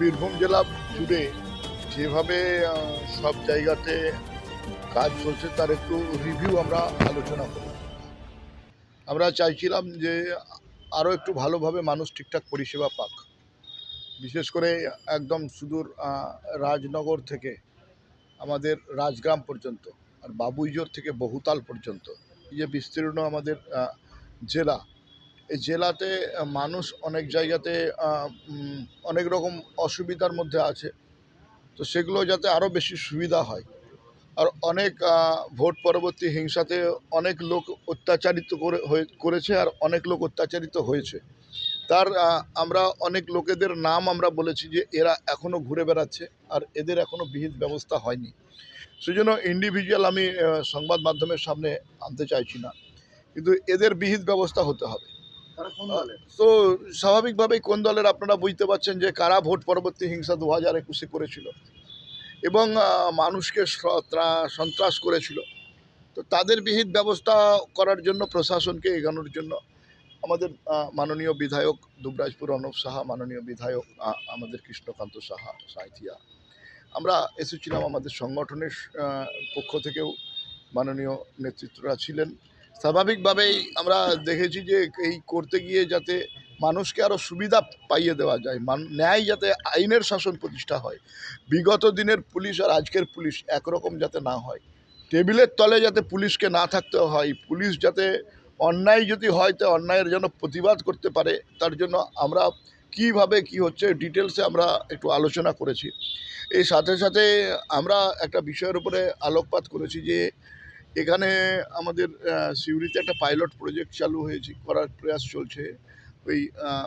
বীরভূম জেলা জুড়ে যেভাবে সব জায়গাতে কাজ চলছে তার একটু রিভিউ আমরা আলোচনা করব। আমরা চাইছিলাম যে আরও একটু ভালোভাবে মানুষ ঠিকঠাক পরিষেবা পাক, বিশেষ করে একদম সুদূর রাজনগর থেকে আমাদের রাজগ্রাম পর্যন্ত, আর বাবুইজোর থেকে বহুতাল পর্যন্ত এই যে বিস্তীর্ণ আমাদের জেলা, এই জেলাতে মানুষ অনেক জায়গাতে অনেক রকম অসুবিধার মধ্যে আছে। তো সেগুলো যাতে আরও বেশি সুবিধা হয়। আর অনেক ভোট পরবর্তী হিংসাতে অনেক লোক অত্যাচারিত করেছে, আর অনেক লোক অত্যাচারিত হয়েছে। তার আমরা অনেক লোকেদের নাম আমরা বলেছি যে এরা এখনও ঘুরে বেড়াচ্ছে আর এদের এখনও বিহিত ব্যবস্থা হয়নি। সেজন্য ইন্ডিভিজুয়াল আমি সংবাদ মাধ্যমের সামনে আনতে চাইছি না, কিন্তু এদের বিহিত ব্যবস্থা হতে হবে। তো স্বাভাবিকভাবেই কোন দলের আপনারা বুঝতে পারছেন যে কারা ভোট পরবর্তী হিংসা 2021-এ করেছিল এবং মানুষকে সন্ত্রাস করেছিল। তো তাদের বিহিত ব্যবস্থা করার জন্য প্রশাসনকে এগানোর জন্য আমাদের মাননীয় বিধায়ক দুবরাজপুর অর্ণব সাহা, মাননীয় বিধায়ক আমাদের কৃষ্ণকান্ত সাহা সাঁইথিয়া, আমরা এসেছিলাম। আমাদের সংগঠনের পক্ষ থেকেও মাননীয় নেতৃত্বরা ছিলেন। স্বাভাবিকভাবেই আমরা দেখেছি যে এই করতে গিয়ে যাতে মানুষকে আরও সুবিধা পাইয়ে দেওয়া যায়, ন্যায় যাতে আইনের শাসন প্রতিষ্ঠা হয়, বিগত দিনের পুলিশ আর আজকের পুলিশ একরকম যাতে না হয়, টেবিলের তলে যাতে পুলিশকে না থাকতে হয়, পুলিশ যাতে অন্যায় যদি হয় তো অন্যায়ের যেন প্রতিবাদ করতে পারে, তার জন্য আমরা কিভাবে কি হচ্ছে ডিটেলসে আমরা একটু আলোচনা করেছি। এই সাথে সাথে আমরা একটা বিষয়ের উপরে আলোকপাত করেছি যে এখানে আমাদের সিউড়িতে একটা পাইলট প্রজেক্ট চালু হয়েছে, করার প্রয়াস চলছে। ওই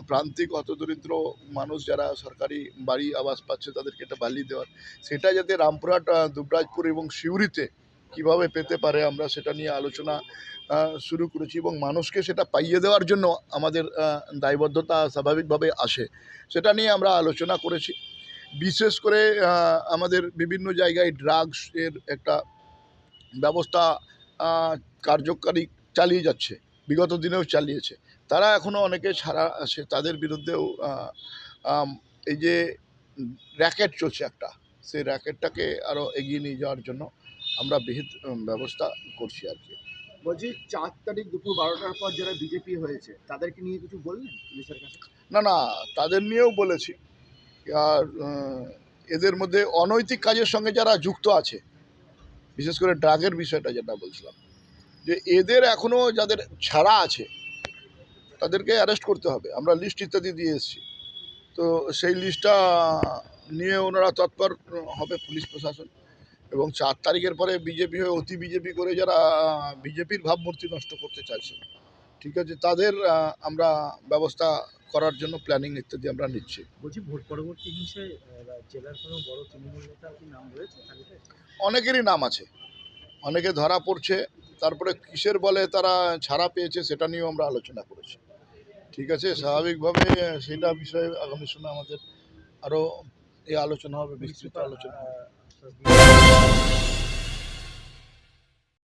প্রান্তিক হতদরিদ্র মানুষ যারা সরকারি বাড়ি আবাস পাচ্ছে তাদেরকে একটা বালি দেওয়ার, সেটা যাতে রামপুরহাট, দুবরাজপুর এবং সিউড়িতে কিভাবে পেতে পারে, আমরা সেটা নিয়ে আলোচনা শুরু করেছি এবং মানুষকে সেটা পাইয়ে দেওয়ার জন্য আমাদের দায়বদ্ধতা স্বাভাবিকভাবে আসে, সেটা নিয়ে আমরা আলোচনা করেছি। বিশেষ করে আমাদের বিভিন্ন জায়গায় ড্রাগসের একটা ব্যবস্থা কার্যকারী চালিয়ে যাচ্ছে, বিগত দিনেও চালিয়েছে। তারা এখনও অনেকে ছাড়া আছে, তাদের বিরুদ্ধেও এই যে র্যাকেট চলছে একটা, সেই র্যাকেটটাকে আরও এগিয়ে নিয়ে যাওয়ার জন্য আমরা বিহিত ব্যবস্থা করছি আর কি। বলছি 4 তারিখ দুপুর 12টার পর যারা বিজেপি হয়েছে তাদেরকে নিয়ে কিছু বললেন পুলিশের কাছে? না, তাদের নিয়েও বলেছি। আর এদের মধ্যে অনৈতিক কাজের সঙ্গে যারা যুক্ত আছে, বিশেষ করে ড্রাগের বিষয়টা যেটা বলছিলাম, যে এদের এখনও যাদের ছাড়া আছে তাদেরকে অ্যারেস্ট করতে হবে। আমরা লিস্ট ইত্যাদি দিয়ে এসেছি। তো সেই লিস্টটা নিয়ে ওনারা তৎপর হবে পুলিশ প্রশাসন। এবং 4 তারিখের পরে বিজেপি হয়ে অতি বিজেপি করে যারা বিজেপির ভাবমূর্তি নষ্ট করতে চাইছে, ঠিক আছে, তাদের আমরা ব্যবস্থা করার জন্য প্ল্যানিং ইত্যাদি আমরা নিচ্ছি। বলছি ভোট পরবর্তী হিংসায় জেলার কোনো বড় তৃণমূল নেতা কি নাম রয়েছে? অনেকেরই নাম আছে, অনেকে ধরা পড়ছে, তারপরে কিসের বলে তারা ছাড়া পেয়েছে সেটা নিয়েও আমরা আলোচনা করেছি। ঠিক আছে, স্বাভাবিকভাবে সেটা বিষয়ে আগামী সময় আমাদের আরও এই আলোচনা হবে, বিস্তৃত আলোচনা হবে।